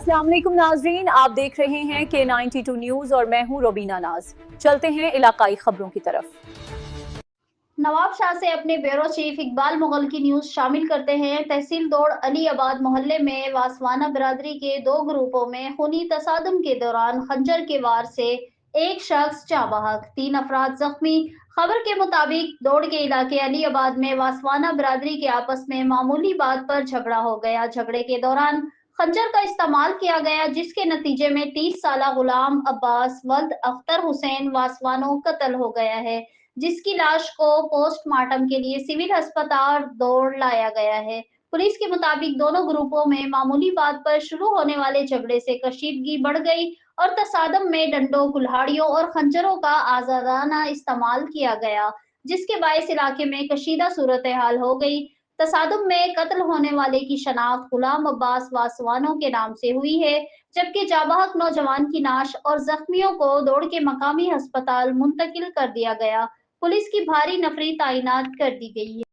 अस्सलाम वालेकुम नाजरीन, आप देख रहे हैं K92 न्यूज़ और मैं हूं रोबीना नाज। चलते हैं इलाकाई खबरों की तरफ। नवाब शाह से अपने ब्यूरो चीफ इकबाल मुगल की न्यूज शामिल करते हैं। तहसील दौड़ अली आबाद मोहल्ले में वासवाना बिरादरी के दो ग्रुपों में खूनी तसादम के दौरान खंजर के वार से एक शख्स जाँ बहक, 3 अफराद जख्मी। खबर के मुताबिक दौड़ के इलाके अली आबाद में वासवाना बिरादरी के आपस में मामूली बात पर झगड़ा हो गया। झगड़े के दौरान खंजर का इस्तेमाल किया गया, जिसके नतीजे में 30 साला गुलाम अब्बास वल्द अख्तर हुसैन वासवानो कत्ल हो गया है, जिसकी लाश को पोस्टमार्टम के लिए सिविल अस्पताल दौड़ लाया गया है। पुलिस के मुताबिक दोनों ग्रुपों में मामूली बात पर शुरू होने वाले झगड़े से कशीदगी बढ़ गई और तसादम में डंडों, कुल्हाड़ियों और खंजरों का आजादाना इस्तेमाल किया गया, जिसके बायस इलाके में कशीदा सूरत हाल हो गई। तसादुम में कत्ल होने वाले की शनाख्त गुलाम अब्बास वासवानो के नाम से हुई है, जबकि जाबहक नौजवान की नाश और जख्मियों को दौड़ के मकामी अस्पताल मुंतकिल कर दिया गया। पुलिस की भारी नफरी तैनात कर दी गई है।